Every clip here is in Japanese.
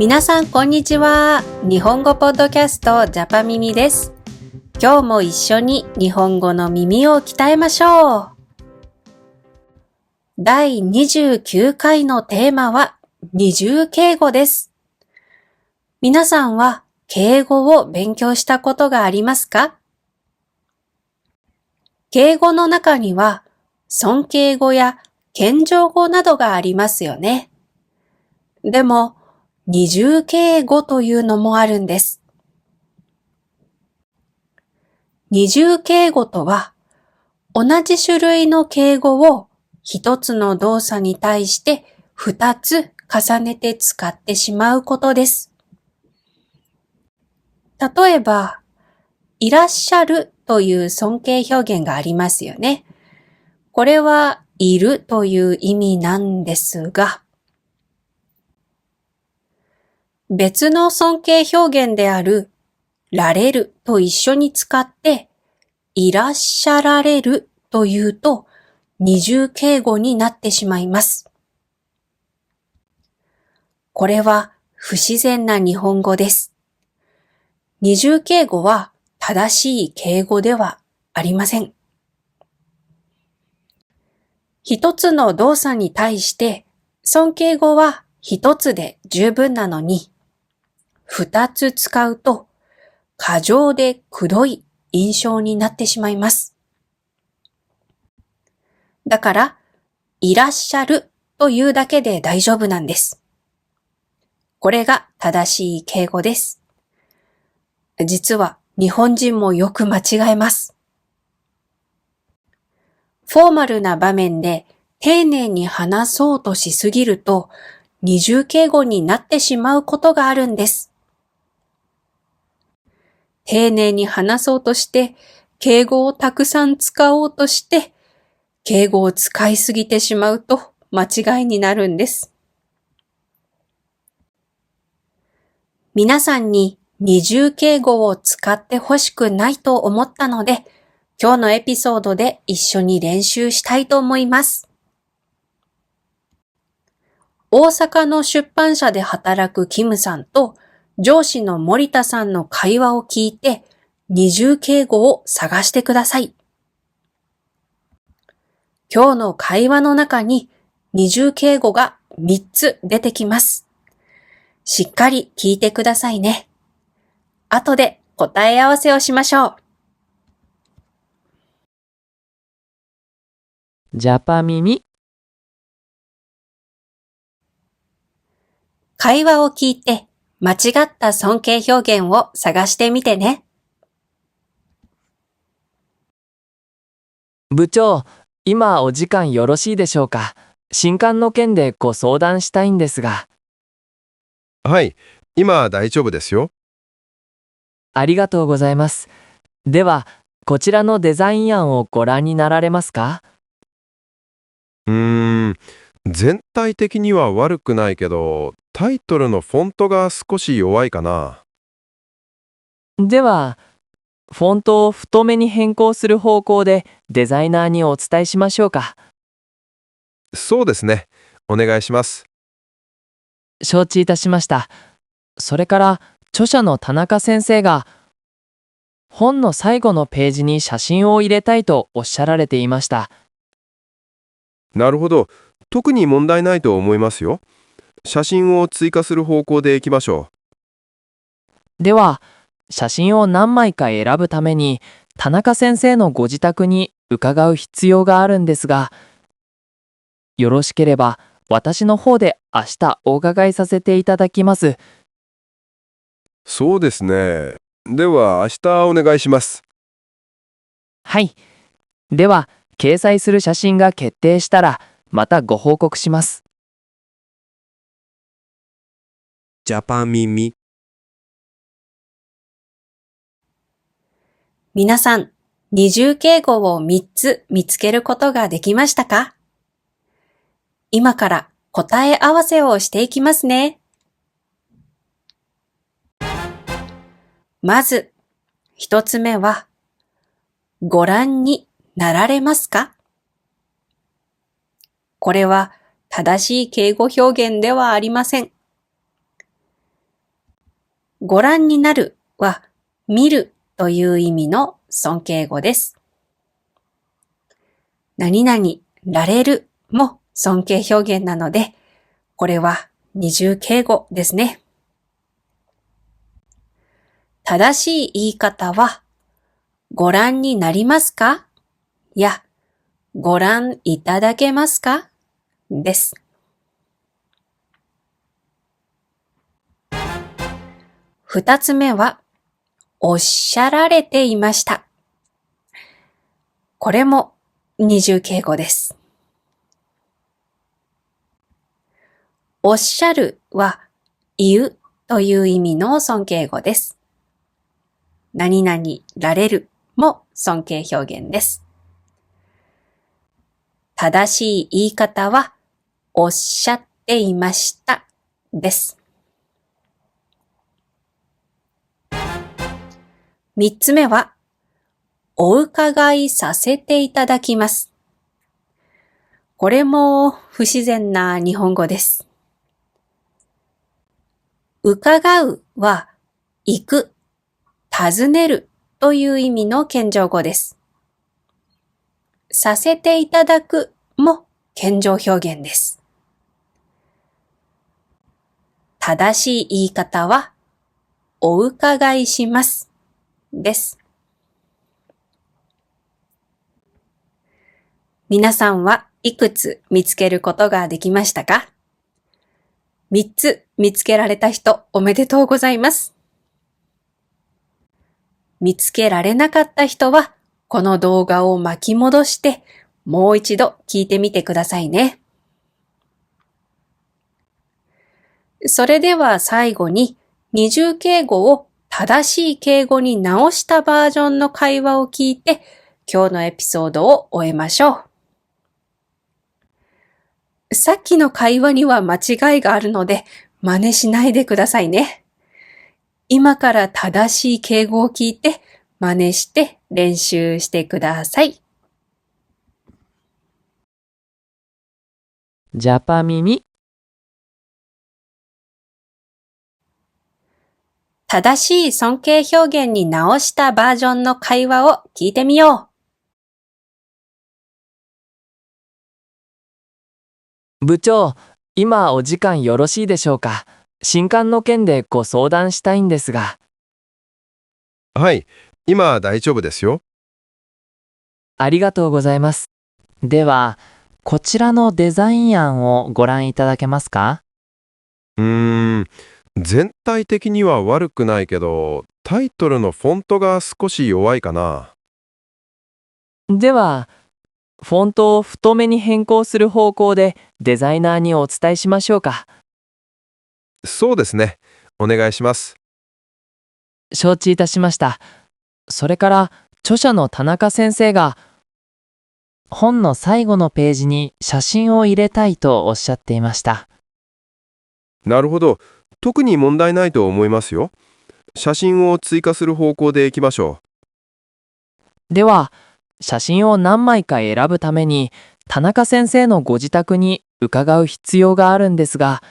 皆さんこんにちは。日本語ポッドキャストジャパミミです。今日も一緒に日本語の耳を鍛えましょう。第29回のテーマは二重敬語です。皆さんは敬語を勉強したことがありますか？敬語の中には尊敬語や謙譲語などがありますよね。でも、二重敬語というのもあるんです。二重敬語とは、同じ種類の敬語を一つの動作に対して二つ重ねて使ってしまうことです。例えば、いらっしゃるという尊敬表現がありますよね。これはいるという意味なんですが、別の尊敬表現であるられると一緒に使っていらっしゃられるというと二重敬語になってしまいます。これは不自然な日本語です。二重敬語は正しい敬語ではありません。一つの動作に対して尊敬語は一つで十分なのに、二つ使うと過剰でくどい印象になってしまいます。だから、いらっしゃるというだけで大丈夫なんです。これが正しい敬語です。実は日本人もよく間違えます。フォーマルな場面で丁寧に話そうとしすぎると二重敬語になってしまうことがあるんです。丁寧に話そうとして、敬語をたくさん使おうとして、敬語を使いすぎてしまうと間違いになるんです。皆さんに二重敬語を使ってほしくないと思ったので、今日のエピソードで一緒に練習したいと思います。大阪の出版社で働くキムさんと上司の森田さんの会話を聞いて二重敬語を探してください。今日の会話の中に二重敬語が3つ出てきます。しっかり聞いてくださいね。後で答え合わせをしましょう。ジャパミミ。会話を聞いて間違った尊敬表現を探してみてね。部長、今お時間よろしいでしょうか。新刊の件でご相談したいんですが。はい、今大丈夫ですよ。ありがとうございます。では、こちらのデザイン案をご覧になられますか？全体的には悪くないけど、タイトルのフォントが少し弱いかな。では、フォントを太めに変更する方向でデザイナーにお伝えしましょうか。そうですね。お願いします。承知いたしました。それから、著者の田中先生が、本の最後のページに写真を入れたいとおっしゃられていました。なるほど。特に問題ないと思いますよ。写真を追加する方向でいきましょでは、写真を何枚か選ぶために、田中先生のご自宅に伺う必要があるんですが、よろしければ私の方で明日お伺いさせていただきます。う。そうですね。では明日お願いします。はい。では、掲載する写真が決定したら、またご報告します。ジャパミミ。皆さん、二重敬語を3つ見つけることができましたか？今から答え合わせをしていきますね。まず、一つ目は、ご覧になられますか？これは正しい敬語表現ではありません。ご覧になるは見るという意味の尊敬語です。何々られるも尊敬表現なので、これは二重敬語ですね。正しい言い方は、ご覧になりますかや、ご覧いただけますかです。二つ目は、おっしゃられていました。これも二重敬語です。おっしゃるは言うという意味の尊敬語です。何々られるも尊敬表現です。正しい言い方はおっしゃっていましたです。三つ目はお伺いさせていただきます。これも不自然な日本語です。伺うは行く、尋ねるという意味の謙譲語です。させていただくも謙譲表現です。正しい言い方はお伺いしますです。皆さんはいくつ見つけることができましたか？3つ見つけられた人おめでとうございます。見つけられなかった人はこの動画を巻き戻してもう一度聞いてみてくださいね。それでは最後に二重敬語を正しい敬語に直したバージョンの会話を聞いて今日のエピソードを終えましょう。さっきの会話には間違いがあるので真似しないでくださいね。今から正しい敬語を聞いて真似して練習してください。ジャパ耳。正しい尊敬表現に直したバージョンの会話を聞いてみよう。部長、今お時間よろしいでしょうか？新刊の件でご相談したいんですが。はい、今大丈夫ですよ。ありがとうございます。では、こちらのデザイン案をご覧いただけますか？全体的には悪くないけど、タイトルのフォントが少し弱いかな。では、フォントを太めに変更する方向でデザイナーにお伝えしましょうか。そうですね。お願いします。承知いたしました。それから著者の田中先生が本の最後のページに写真を入れたいとおっしゃっていました。なるほど。特に問題ないと思いますよ。写真を追加する方向でいきましょう。では、写真を何枚か選ぶために田中先生のご自宅に伺う必要があるんですが、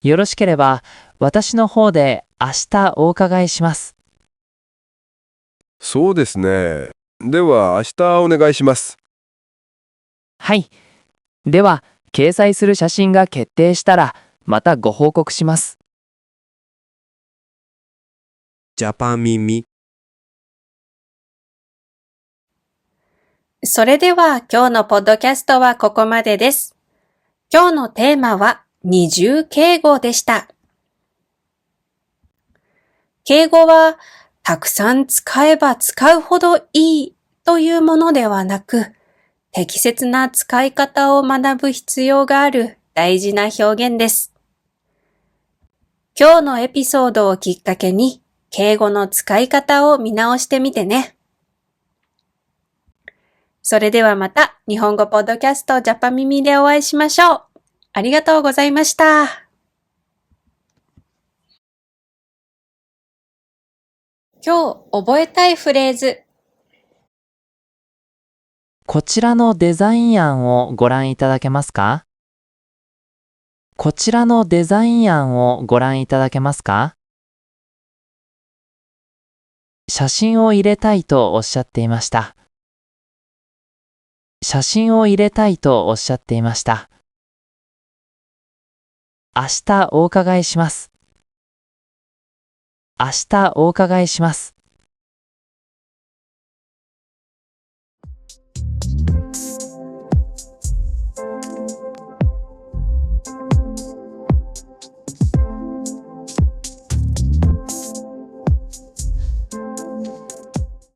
よろしければ私の方で明日お伺いします。そうですね。では明日お願いします。はい。では、掲載する写真が決定したらまたご報告します。ジャパ耳。それでは今日のポッドキャストはここまでです。今日のテーマは二重敬語でした。敬語はたくさん使えば使うほどいいというものではなく、適切な使い方を学ぶ必要がある大事な表現です。今日のエピソードをきっかけに敬語の使い方を見直してみてね。それではまた日本語ポッドキャストジャパ耳でお会いしましょう。ありがとうございました。今日覚えたいフレーズ。こちらのデザイン案をご覧いただけますか？こちらのデザイン案をご覧いただけますか？写真を入れたいとおっしゃっていました。写真を入れたいとおっしゃっていました。明日お伺いします。明日お伺いします。